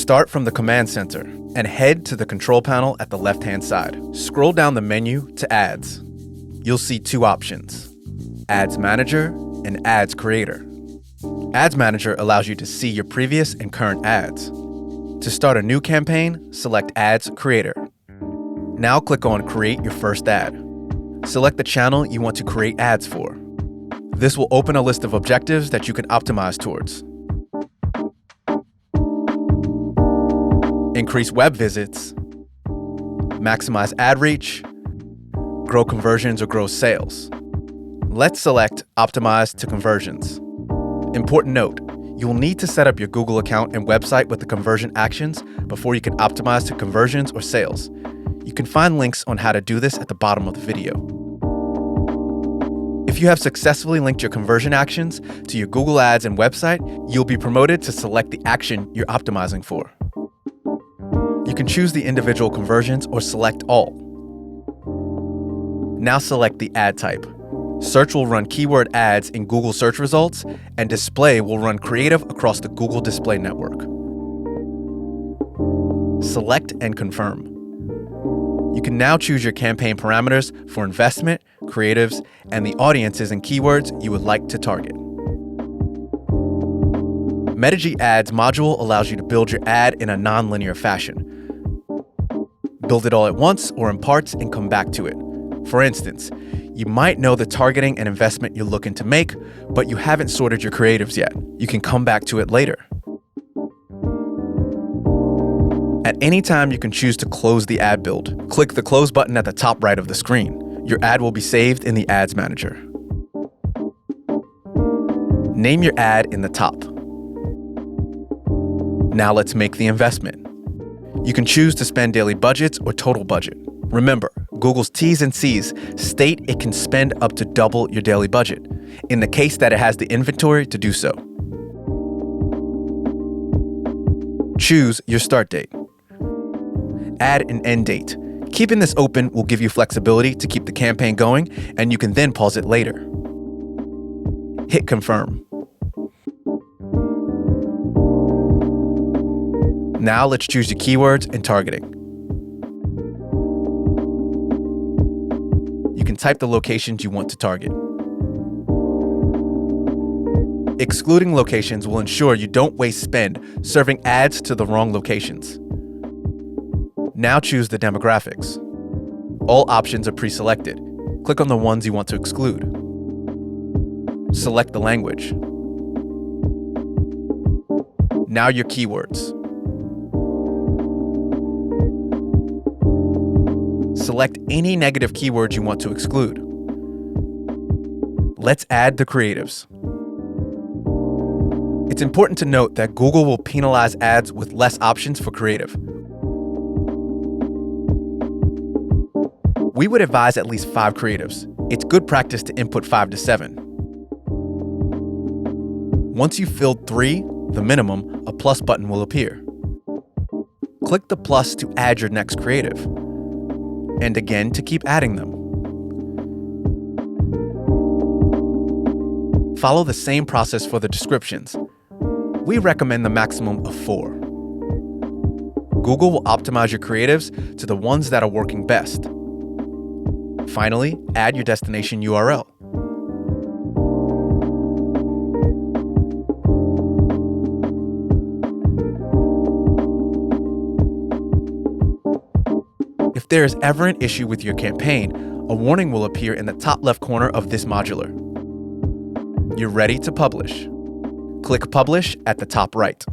Start from the command center and head to the control panel at the left-hand side. Scroll down the menu to Ads. You'll see two options: Ads Manager and Ads Creator. Ads Manager allows you to see your previous and current ads. To start a new campaign, select Ads Creator. Now click on Create Your First Ad. Select the channel you want to create ads for. This will open a list of objectives that you can optimize towards. Increase web visits, maximize ad reach, grow conversions or grow sales. Let's select Optimize to Conversions. Important note, you will need to set up your Google account and website with the conversion actions before you can optimize to conversions or sales. You can find links on how to do this at the bottom of the video. If you have successfully linked your conversion actions to your Google Ads and website, you'll be promoted to select the action you're optimizing for. You can choose the individual conversions or select all. Now select the ad type. Search will run keyword ads in Google search results, and display will run creative across the Google Display Network. Select and confirm. You can now choose your campaign parameters for investment, creatives, and the audiences and keywords you would like to target. Metigy Ads module allows you to build your ad in a non-linear fashion. Build it all at once or in parts and come back to it. For instance, you might know the targeting and investment you're looking to make, but you haven't sorted your creatives yet. You can come back to it later. At any time, you can choose to close the ad build. Click the Close button at the top right of the screen. Your ad will be saved in the Ads Manager. Name your ad in the top. Now let's make the investment. You can choose to spend daily budgets or total budget. Remember, Google's T's and C's state it can spend up to double your daily budget, in the case that it has the inventory to do so. Choose your start date. Add an end date. Keeping this open will give you flexibility to keep the campaign going, and you can then pause it later. Hit confirm. Now let's choose your keywords and targeting. You can type the locations you want to target. Excluding locations will ensure you don't waste spend serving ads to the wrong locations. Now choose the demographics. All options are pre-selected. Click on the ones you want to exclude. Select the language. Now your keywords. Select any negative keywords you want to exclude. Let's add the creatives. It's important to note that Google will penalize ads with less options for creative. We would advise at least 5 creatives. It's good practice to input 5 to 7. Once you've filled 3, the minimum, a plus button will appear. Click the plus to add your next creative, and again to keep adding them. Follow the same process for the descriptions. We recommend the maximum of 4. Google will optimize your creatives to the ones that are working best. Finally, add your destination URL. If there is ever an issue with your campaign, a warning will appear in the top left corner of this modular. You're ready to publish. Click Publish at the top right.